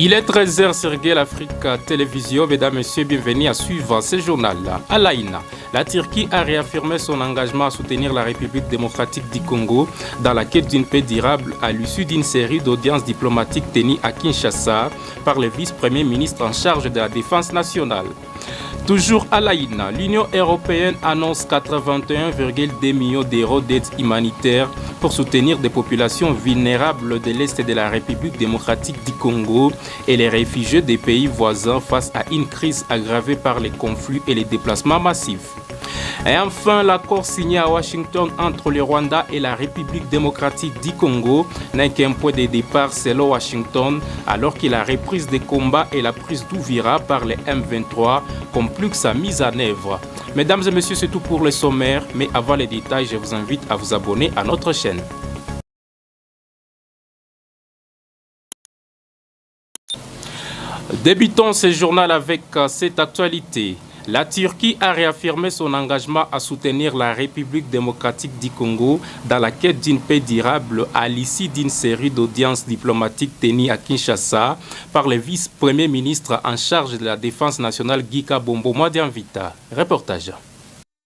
Il est 13h sur Gel Africa Télévision. Mesdames, Messieurs, bienvenue à suivre ce journal-là. À l'Aïna, la Turquie a réaffirmé son engagement à soutenir la République démocratique du Congo dans la quête d'une paix durable à l'issue d'une série d'audiences diplomatiques tenues à Kinshasa par le vice-premier ministre en charge de la défense nationale. Toujours à l'Aïna, l'Union européenne annonce 81,2 millions d'euros d'aide humanitaire pour soutenir des populations vulnérables de l'Est de la République démocratique du Congo et les réfugiés des pays voisins face à une crise aggravée par les conflits et les déplacements massifs. Et enfin, l'accord signé à Washington entre le Rwanda et la République démocratique du Congo n'est qu'un point de départ selon Washington, alors que la reprise des combats et la prise d'Ouvira par les M23 compliquent sa mise en œuvre. Mesdames et messieurs, c'est tout pour le sommaire, mais avant les détails, je vous invite à vous abonner à notre chaîne. Débutons ce journal avec cette actualité. La Turquie a réaffirmé son engagement à soutenir la République démocratique du Congo dans la quête d'une paix durable à l'issue d'une série d'audiences diplomatiques tenues à Kinshasa par le vice-premier ministre en charge de la défense nationale Gika Bombo Mwadianvita. Reportage.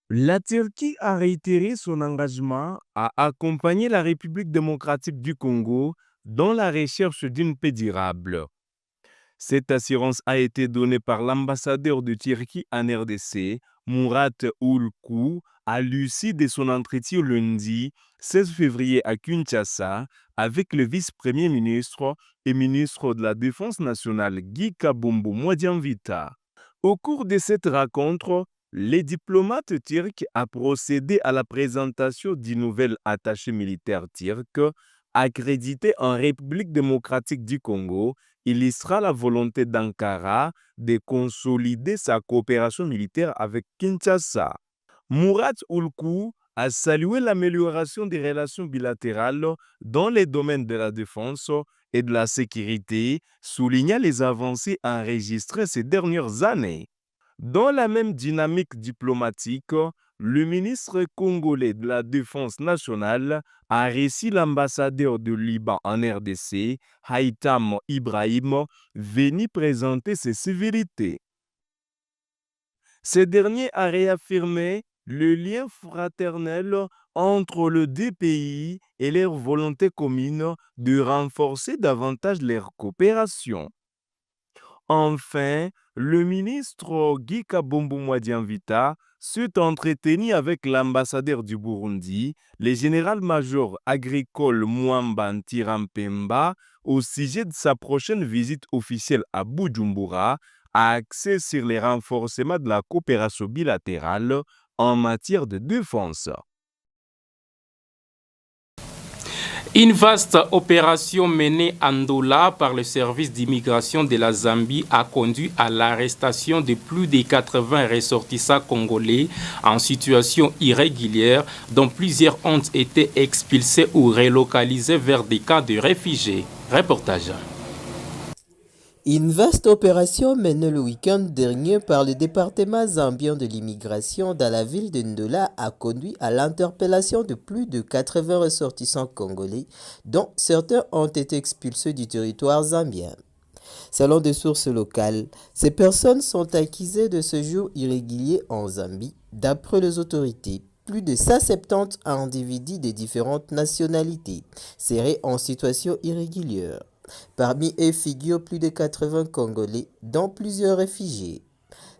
La Turquie a réitéré son engagement à accompagner la République démocratique du Congo dans la recherche d'une paix durable. Cette assurance a été donnée par l'ambassadeur de Turquie en RDC, Murat Ulku, à l'issue de son entretien lundi 16 février à Kinshasa avec le vice-premier ministre et ministre de la Défense nationale Gika Bombo Mwadianvita. Au cours de cette rencontre, les diplomates turcs ont procédé à la présentation du nouvel attaché militaire turc accrédité en République démocratique du Congo. Il illustra la volonté d'Ankara de consolider sa coopération militaire avec Kinshasa. Murat Ulku a salué l'amélioration des relations bilatérales dans les domaines de la défense et de la sécurité, soulignant les avancées enregistrées ces dernières années. Dans la même dynamique diplomatique, le ministre congolais de la Défense nationale a reçu l'ambassadeur de Liban en RDC, Haïtam Ibrahim, venu présenter ses civilités. Ce dernier a réaffirmé le lien fraternel entre les deux pays et leur volonté commune de renforcer davantage leur coopération. Enfin, le ministre Gika Bombo Mwadianvita s'est entretenu avec l'ambassadeur du Burundi, le général-major agricole Mwamba Ntirampemba, au sujet de sa prochaine visite officielle à Bujumbura, axée sur le renforcement de la coopération bilatérale en matière de défense. Une vaste opération menée à Ndola par le service d'immigration de la Zambie a conduit à l'arrestation de plus de 80 ressortissants congolais en situation irrégulière, dont plusieurs ont été expulsés ou relocalisés vers des camps de réfugiés. Reportage. Une vaste opération menée le week-end dernier par le département zambien de l'immigration dans la ville de Ndola a conduit à l'interpellation de plus de 80 ressortissants congolais, dont certains ont été expulsés du territoire zambien. Selon des sources locales, ces personnes sont accusées de séjour irrégulier en Zambie. D'après les autorités, plus de 170 individus de différentes nationalités seraient en situation irrégulière. Parmi eux figurent plus de 80 Congolais, dont plusieurs réfugiés.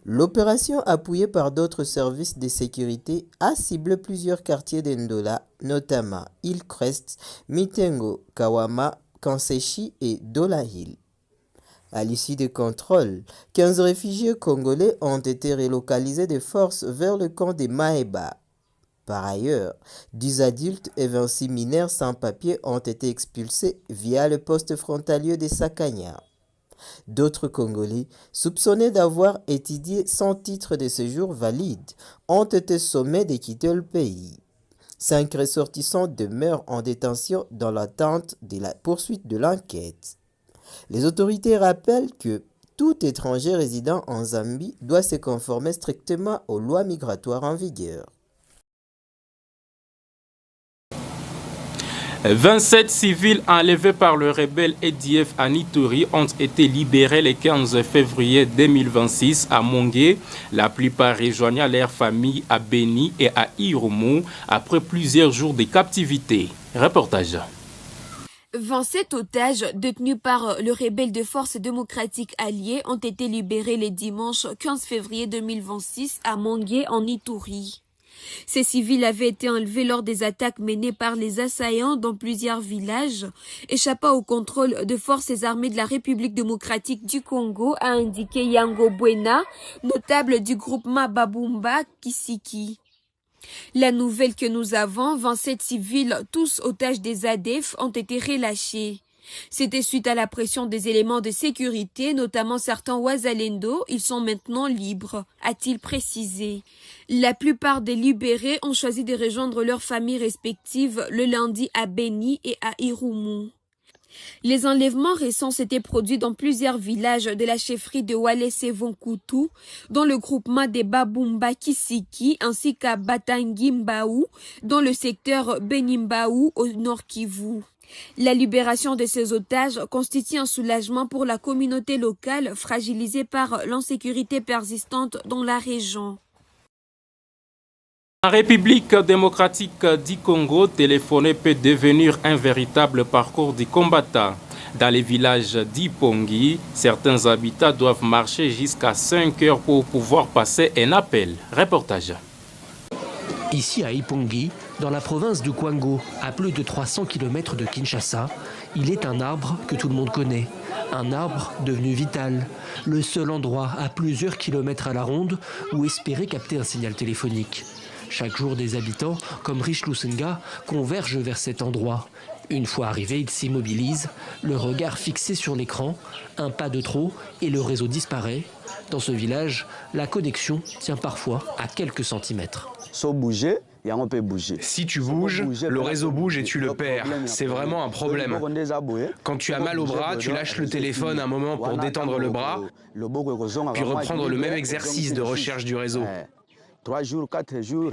L'opération, appuyée par d'autres services de sécurité, a ciblé plusieurs quartiers d'Ndola, notamment Hillcrest, Mitengo, Kawama, Kanseshi et Dola Hill. À l'issue des contrôles, 15 réfugiés congolais ont été relocalisés de force vers le camp de Maeba. Par ailleurs, 10 adultes et 26 mineurs sans papier ont été expulsés via le poste frontalier de Sakanya. D'autres Congolais, soupçonnés d'avoir étudié sans titre de séjour valide, ont été sommés de quitter le pays. 5 ressortissants demeurent en détention dans l'attente de la poursuite de l'enquête. Les autorités rappellent que tout étranger résidant en Zambie doit se conformer strictement aux lois migratoires en vigueur. 27 civils enlevés par le rebelle EDF à Ituri ont été libérés le 15 février 2026 à Mongué. La plupart rejoignant leurs familles à Beni et à Irumu après plusieurs jours de captivité. Reportage. 27 otages détenus par le rebelle de Forces démocratiques alliées ont été libérés le dimanche 15 février 2026 à Mongué en Ituri. Ces civils avaient été enlevés lors des attaques menées par les assaillants dans plusieurs villages, échappant au contrôle de forces armées de la République démocratique du Congo, a indiqué Yango Buena, notable du groupement Babumba Kisiki. La nouvelle que nous avons, 27 civils, tous otages des ADF, ont été relâchés. C'était suite à la pression des éléments de sécurité, notamment certains Ouazalendo. Ils sont maintenant libres, a-t-il précisé. La plupart des libérés ont choisi de rejoindre leurs familles respectives le lundi à Beni et à Irumu. Les enlèvements récents s'étaient produits dans plusieurs villages de la chefferie de Walese-Vonkutu, dans le groupement des Babumba Kisiki, ainsi qu'à Batangimbaou, dans le secteur Benimbaou au nord Kivu. La libération de ces otages constitue un soulagement pour la communauté locale fragilisée par l'insécurité persistante dans la région. En République démocratique du Congo, téléphoner peut devenir un véritable parcours du combattant. Dans les villages d'Ipongi, certains habitants doivent marcher jusqu'à 5 heures pour pouvoir passer un appel. Reportage. Ici à Ipongi, dans la province du Kwango, à plus de 300 km de Kinshasa, il est un arbre que tout le monde connaît. Un arbre devenu vital. Le seul endroit à plusieurs kilomètres à la ronde où espérer capter un signal téléphonique. Chaque jour, des habitants, comme Rich Lusenga, convergent vers cet endroit. Une fois arrivés, ils s'immobilisent, le regard fixé sur l'écran, un pas de trop et le réseau disparaît. Dans ce village, la connexion tient parfois à quelques centimètres. Si tu bouges, le réseau bouge et tu le perds. C'est vraiment un problème. Quand tu as mal au bras, tu lâches le téléphone un moment pour détendre le bras, puis reprendre le même exercice de recherche du réseau.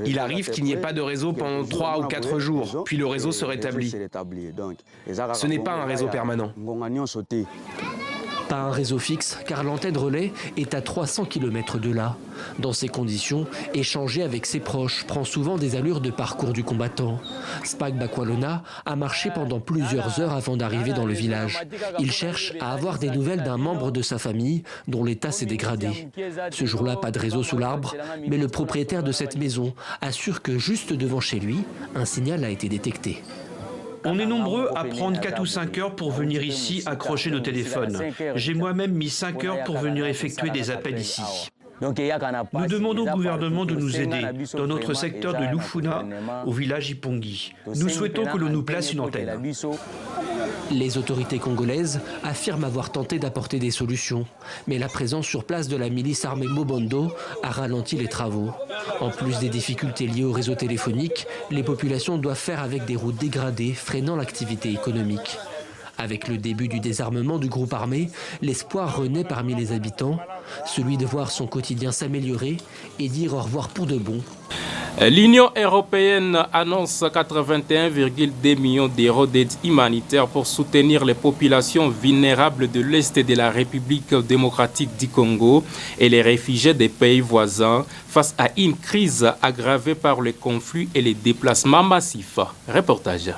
Il arrive qu'il n'y ait pas de réseau pendant 3 ou 4 jours, puis le réseau se rétablit. Ce n'est pas un réseau permanent. Pas un réseau fixe, car l'antenne relais est à 300 km de là. Dans ces conditions, échanger avec ses proches prend souvent des allures de parcours du combattant. Spag Bakwalona a marché pendant plusieurs heures avant d'arriver dans le village. Il cherche à avoir des nouvelles d'un membre de sa famille dont l'état s'est dégradé. Ce jour-là, pas de réseau sous l'arbre, mais le propriétaire de cette maison assure que juste devant chez lui, un signal a été détecté. On est nombreux à prendre 4 ou 5 heures pour venir ici accrocher nos téléphones. J'ai moi-même mis 5 heures pour venir effectuer des appels ici. Nous demandons au gouvernement de nous aider dans notre secteur de Lufuna, au village Ipongi. Nous souhaitons que l'on nous place une antenne. Les autorités congolaises affirment avoir tenté d'apporter des solutions, mais la présence sur place de la milice armée Mobondo a ralenti les travaux. En plus des difficultés liées au réseau téléphonique, les populations doivent faire avec des routes dégradées, freinant l'activité économique. Avec le début du désarmement du groupe armé, l'espoir renaît parmi les habitants, celui de voir son quotidien s'améliorer et dire au revoir pour de bon. L'Union européenne annonce 81,2 millions d'euros d'aide humanitaire pour soutenir les populations vulnérables de l'Est de la République démocratique du Congo et les réfugiés des pays voisins face à une crise aggravée par le conflit et les déplacements massifs. Reportage.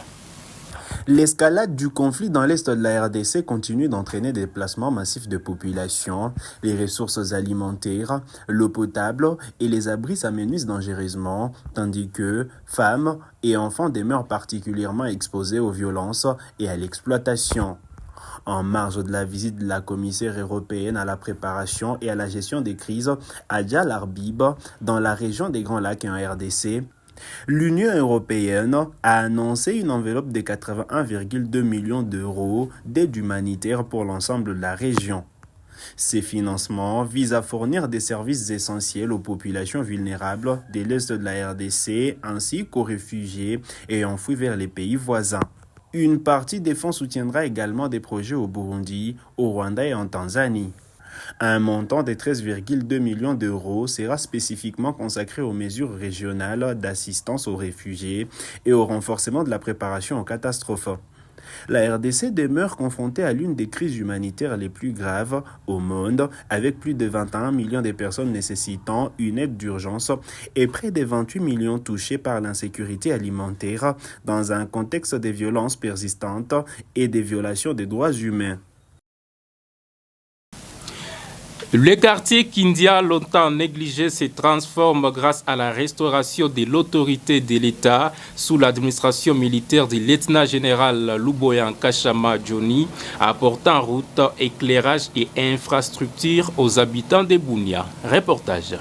L'escalade du conflit dans l'est de la RDC continue d'entraîner des déplacements massifs de population. Les ressources alimentaires, l'eau potable et les abris s'amenuisent dangereusement, tandis que femmes et enfants demeurent particulièrement exposés aux violences et à l'exploitation. En marge de la visite de la commissaire européenne à la préparation et à la gestion des crises, Adja Larbib, dans la région des Grands Lacs en RDC, l'Union européenne a annoncé une enveloppe de 81,2 millions d'euros d'aide humanitaire pour l'ensemble de la région. Ces financements visent à fournir des services essentiels aux populations vulnérables de l'Est de la RDC ainsi qu'aux réfugiés ayant fui vers les pays voisins. Une partie des fonds soutiendra également des projets au Burundi, au Rwanda et en Tanzanie. Un montant de 13,2 millions d'euros sera spécifiquement consacré aux mesures régionales d'assistance aux réfugiés et au renforcement de la préparation aux catastrophes. La RDC demeure confrontée à l'une des crises humanitaires les plus graves au monde, avec plus de 21 millions de personnes nécessitant une aide d'urgence et près de 28 millions touchés par l'insécurité alimentaire dans un contexte de violences persistantes et des violations des droits humains. Le quartier Kindia, longtemps négligé, se transforme grâce à la restauration de l'autorité de l'État sous l'administration militaire du lieutenant-général Luboya Nkashama Johnny, apportant route, éclairage et infrastructures aux habitants de Bunia. Reportage.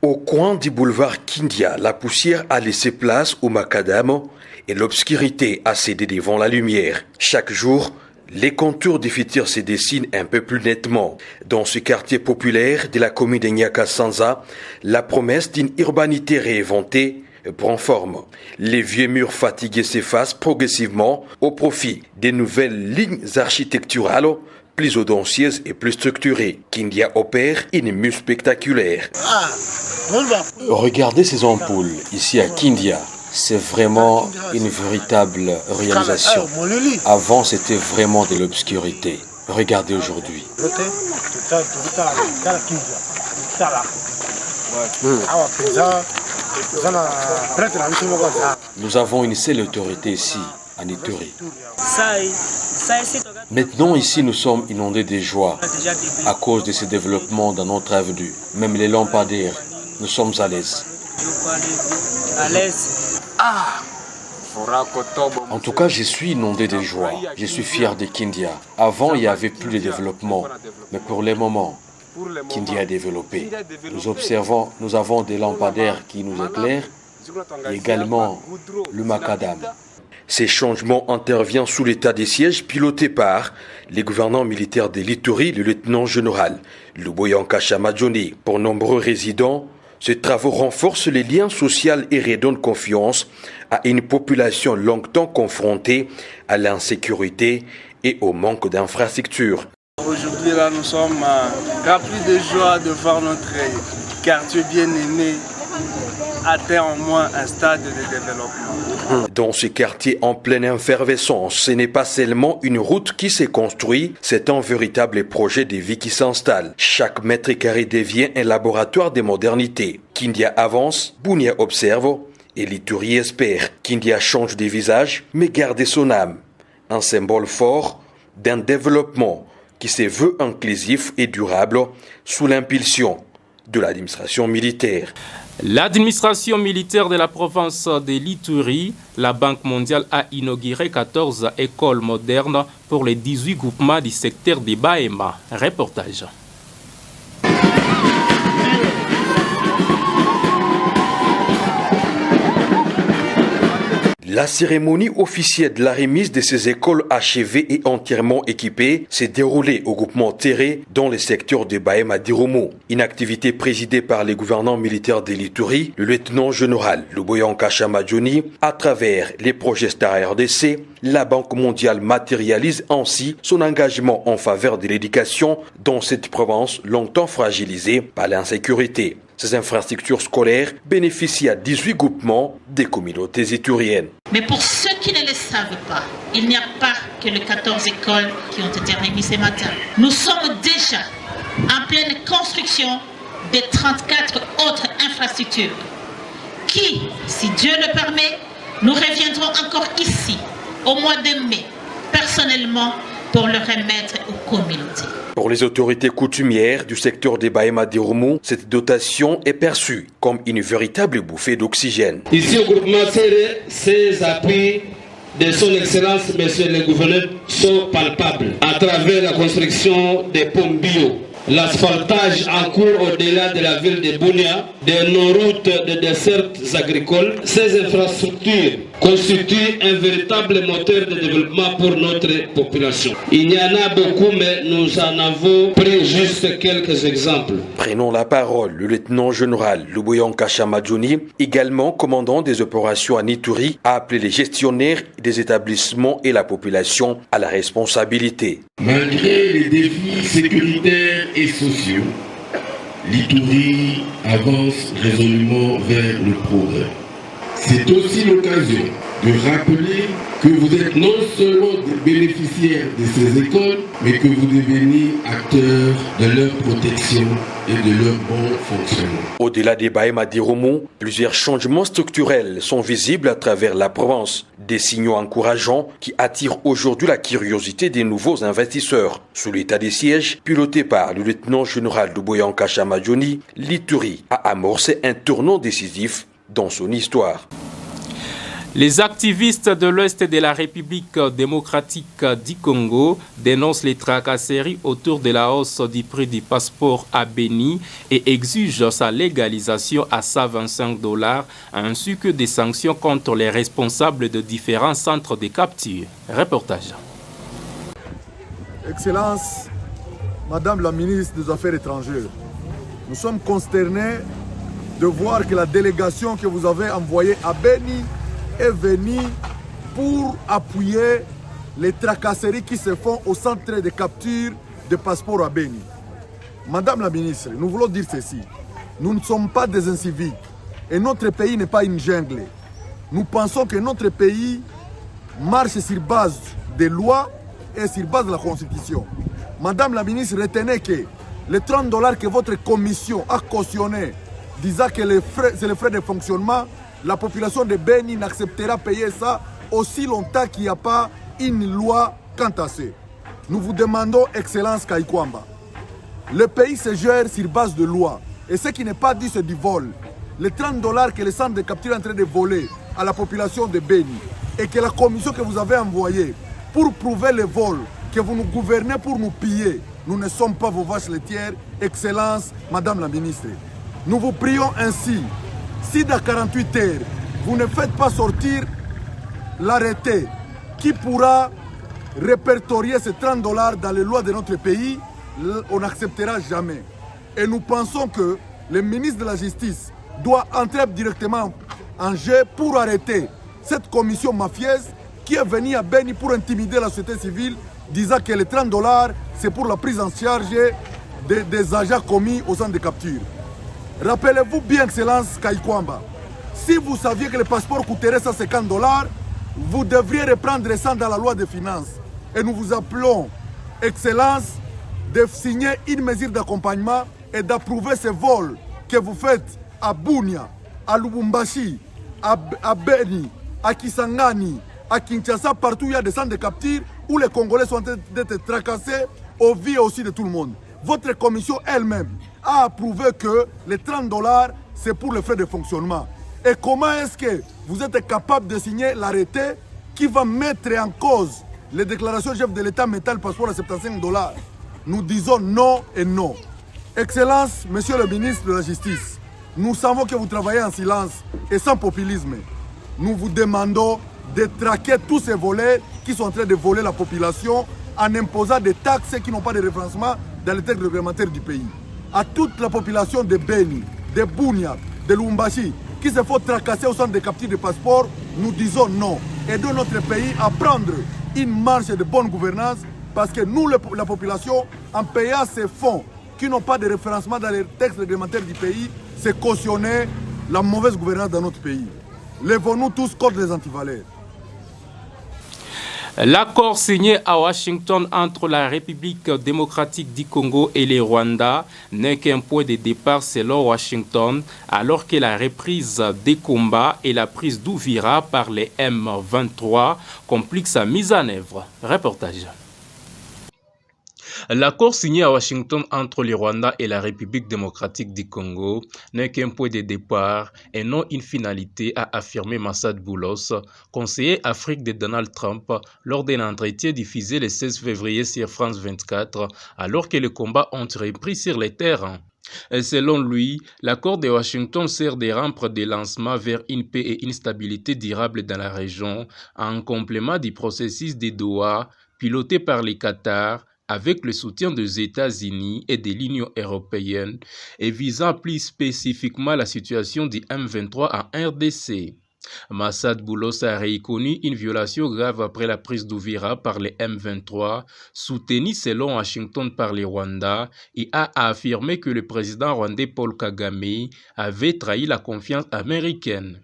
Au coin du boulevard Kindia, la poussière a laissé place au macadam et l'obscurité a cédé devant la lumière. Chaque jour, les contours du futur se dessinent un peu plus nettement. Dans ce quartier populaire de la commune de Nyakasanza, la promesse d'une urbanité réinventée prend forme. Les vieux murs fatigués s'effacent progressivement au profit des nouvelles lignes architecturales plus audacieuses et plus structurées. Kindia opère une mue spectaculaire. Regardez ces ampoules ici à Kindia. C'est vraiment une véritable réalisation. Avant, c'était vraiment de l'obscurité. Regardez aujourd'hui. Nous avons une seule autorité ici, à Ituri. Maintenant, ici, nous sommes inondés de joie à cause de ce développement dans notre avenue. Même les lampadaires, nous sommes à l'aise. En tout cas, je suis inondé de joie. Je suis fier de Kindia. Avant, il n'y avait plus de développement. Mais pour le moment, Kindia a développé. Nous avons des lampadaires qui nous éclairent et également le macadam. Ces changements interviennent sous l'état des sièges piloté par les gouvernants militaires de l'Ituri, le lieutenant-général Luboya Nkashama Johnny. Pour nombreux résidents, ces travaux renforcent les liens sociaux et redonnent confiance à une population longtemps confrontée à l'insécurité et au manque d'infrastructures. Aujourd'hui, là, nous sommes remplis de joie de voir notre quartier bien aimé atteindre au moins un stade de développement. Dans ce quartier en pleine effervescence, ce n'est pas seulement une route qui s'est construite, c'est un véritable projet de vie qui s'installe. Chaque mètre carré devient un laboratoire de modernité. Kindia avance, Bunia observe et l'Ituri espère. Kindia change de visage, mais garde son âme. Un symbole fort d'un développement qui se veut inclusif et durable sous l'impulsion de l'administration militaire. L'administration militaire de la province de l'Ituri, la Banque mondiale a inauguré 14 écoles modernes pour les 18 groupements du secteur de Bahema. Reportage. La cérémonie officielle de la remise de ces écoles achevées et entièrement équipées s'est déroulée au groupement Terré dans le secteur de Bahema Dirumu. Une activité présidée par les gouvernants militaires de l'Ituri, le lieutenant-général Luboya Nkashama Johnny, à travers les projets Star RDC. La Banque mondiale matérialise ainsi son engagement en faveur de l'éducation dans cette province longtemps fragilisée par l'insécurité. Ces infrastructures scolaires bénéficient à 18 groupements des communautés ituriennes. Mais pour ceux qui ne le savent pas, il n'y a pas que les 14 écoles qui ont été remises ce matin. Nous sommes déjà en pleine construction de 34 autres infrastructures qui, si Dieu le permet, nous reviendrons encore ici au mois de mai, personnellement, pour le remettre aux communautés. Pour les autorités coutumières du secteur des Bahema Dirumu, cette dotation est perçue comme une véritable bouffée d'oxygène. Ici au groupement Serré, ces appuis de son Excellence, Monsieur le Gouverneur, sont palpables à travers la construction des pompes bio. L'asphaltage en cours au-delà de la ville de Bunia, de nos routes de dessertes agricoles, ces infrastructures constituent un véritable moteur de développement pour notre population. Il y en a beaucoup, mais nous en avons pris juste quelques exemples. Prenons la parole, le lieutenant-général Luboyanka Chamadjouni, également commandant des opérations à Ituri, a appelé les gestionnaires des établissements et la population à la responsabilité. Malgré les défis sécuritaires et sociaux, l'Ituri avance résolument vers le progrès. C'est aussi l'occasion de rappeler que vous êtes non seulement des bénéficiaires de ces écoles, mais que vous devenez acteurs de leur protection et de leur bon fonctionnement. Au-delà des Bahema d'Iromo, plusieurs changements structurels sont visibles à travers la province. Des signaux encourageants qui attirent aujourd'hui la curiosité des nouveaux investisseurs. Sous l'état des sièges, piloté par le lieutenant-général Luboyanka Chamadjouni, l'Ituri a amorcé un tournant décisif dans son histoire. Les activistes de l'Ouest de la République démocratique du Congo dénoncent les tracasseries autour de la hausse du prix du passeport à Beni et exigent sa légalisation à $125 ainsi que des sanctions contre les responsables de différents centres de capture. Reportage. Excellence, Madame la ministre des Affaires étrangères, nous sommes consternés de voir que la délégation que vous avez envoyée à Beni est venue pour appuyer les tracasseries qui se font au centre de capture de passeports à Beni. Madame la ministre, nous voulons dire ceci. Nous ne sommes pas des incivils et notre pays n'est pas une jungle. Nous pensons que notre pays marche sur base des lois et sur base de la Constitution. Madame la ministre, retenez que les $30 que votre commission a cautionné disant que c'est les frais de fonctionnement, la population de Beni n'acceptera payer ça aussi longtemps qu'il n'y a pas une loi quant à ça. Nous vous demandons, Excellence Kaikwamba, le pays se gère sur base de loi. Et ce qui n'est pas dit, c'est du vol. Les $30 que le centre de capture est en train de voler à la population de Beni et que la commission que vous avez envoyée pour prouver le vol, que vous nous gouvernez pour nous piller, nous ne sommes pas vos vaches laitières, Excellence, Madame la ministre. Nous vous prions ainsi, si dans 48 heures, vous ne faites pas sortir l'arrêté qui pourra répertorier ces $30 dans les lois de notre pays, on n'acceptera jamais. Et nous pensons que le ministre de la Justice doit entrer directement en jeu pour arrêter cette commission mafieuse qui est venue à Beni pour intimider la société civile, disant que les $30, c'est pour la prise en charge des agents commis au centre de capture. Rappelez-vous bien, Excellence Kaikwamba, si vous saviez que le passeport coûterait $150, vous devriez reprendre ça dans la loi des finances. Et nous vous appelons, Excellence, de signer une mesure d'accompagnement et d'approuver ces vols que vous faites à Bunia, à Lubumbashi, à Beni, à Kisangani, à Kinshasa, partout où il y a des centres de capture où les Congolais sont en train d'être tracassés aux vies aussi de tout le monde. Votre commission elle-même a approuvé que les $30, c'est pour les frais de fonctionnement. Et comment est-ce que vous êtes capable de signer l'arrêté qui va mettre en cause les déclarations du chef de l'État mettant le passeport à $75? Nous disons non et non. Excellence, Monsieur le ministre de la Justice, nous savons que vous travaillez en silence et sans populisme. Nous vous demandons de traquer tous ces volets qui sont en train de voler la population en imposant des taxes qui n'ont pas de référencement dans les textes réglementaires du pays. À toute la population de Beni, de Bunia, de Lubumbashi, qui se faut tracasser au centre de capture de passeport, nous disons non. Aidons notre pays à prendre une marche de bonne gouvernance parce que nous, la population, en payant ces fonds qui n'ont pas de référencement dans les textes réglementaires du pays, c'est cautionner la mauvaise gouvernance dans notre pays. Lèvons-nous tous contre les antivaleurs. L'accord signé à Washington entre la République démocratique du Congo et le Rwanda n'est qu'un point de départ selon Washington, alors que la reprise des combats et la prise d'Ouvira par les M23 compliquent sa mise en œuvre. Reportage. L'accord signé à Washington entre le Rwanda et la République démocratique du Congo n'est qu'un point de départ et non une finalité, a affirmé Massad Boulos, conseiller Afrique de Donald Trump, lors d'un entretien diffusé le 16 février sur France 24, alors que les combats ont repris sur les terrains. Et selon lui, l'accord de Washington sert de rampe de lancement vers une paix et une stabilité durable dans la région, en complément du processus de Doha, piloté par le Qatar, avec le soutien des États-Unis et de l'Union européenne, et visant plus spécifiquement la situation du M23 en RDC. Massad Boulos a reconnu une violation grave après la prise d'Uvira par les M23, soutenue selon Washington par les Rwandais, et a affirmé que le président rwandais Paul Kagame avait trahi la confiance américaine.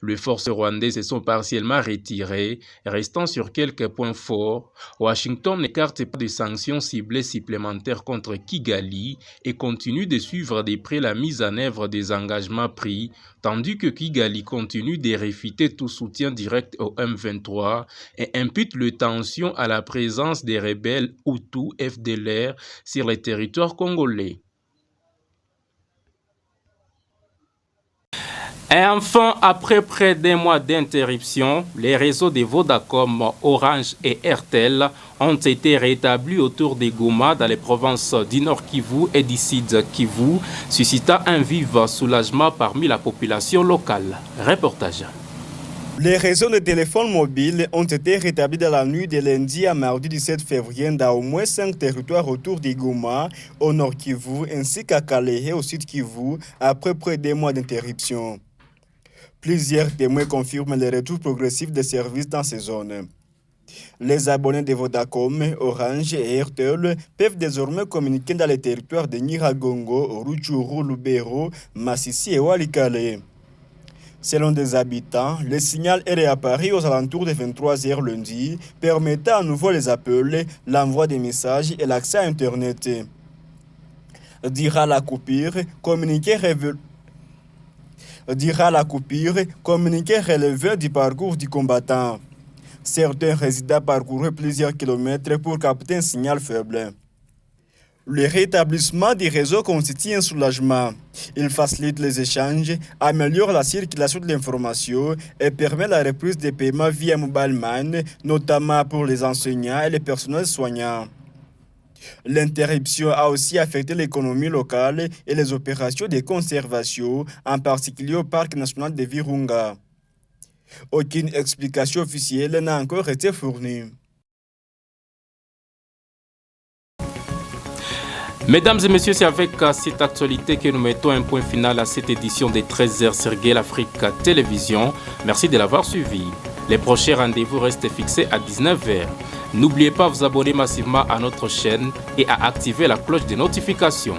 Les forces rwandaises se sont partiellement retirées, restant sur quelques points forts. Washington n'écarte pas de sanctions ciblées supplémentaires contre Kigali et continue de suivre de près la mise en œuvre des engagements pris, tandis que Kigali continue de réfuter tout soutien direct au M23 et impute les tensions à la présence des rebelles Hutus FDLR sur le territoire congolais. Et enfin, après près d'un mois d'interruption, les réseaux de Vodacom, Orange et Airtel ont été rétablis autour de Goma dans les provinces du Nord Kivu et du Sud Kivu, suscitant un vif soulagement parmi la population locale. Reportage. Les réseaux de téléphone mobile ont été rétablis dans la nuit de lundi à mardi 17 février dans au moins 5 territoires autour de Goma, au Nord Kivu, ainsi qu'à Kalehe, au Sud Kivu, après près d'un mois d'interruption. Plusieurs témoins confirment le retour progressif des services dans ces zones. Les abonnés de Vodacom, Orange et Airtel peuvent désormais communiquer dans les territoires de Nyiragongo, Rutshuru, Lubero, Masisi et Walikale. Selon des habitants, le signal est réapparu aux alentours de 23h lundi, permettant à nouveau les appels, l'envoi des messages et l'accès à Internet. Dira la coupure, communiqué relevé du parcours du combattant. Certains résidents parcourent plusieurs kilomètres pour capter un signal faible. Le rétablissement du réseau constitue un soulagement. Il facilite les échanges, améliore la circulation de l'information et permet la reprise des paiements via Mobile Money, notamment pour les enseignants et les personnels soignants. L'interruption a aussi affecté l'économie locale et les opérations de conservation, en particulier au parc national de Virunga. Aucune explication officielle n'a encore été fournie. Mesdames et messieurs, c'est avec cette actualité que nous mettons un point final à cette édition des 13h Serguel Afrique Télévision. Merci de l'avoir suivi. Les prochains rendez-vous restent fixés à 19h. N'oubliez pas de vous abonner massivement à notre chaîne et à activer la cloche de notification.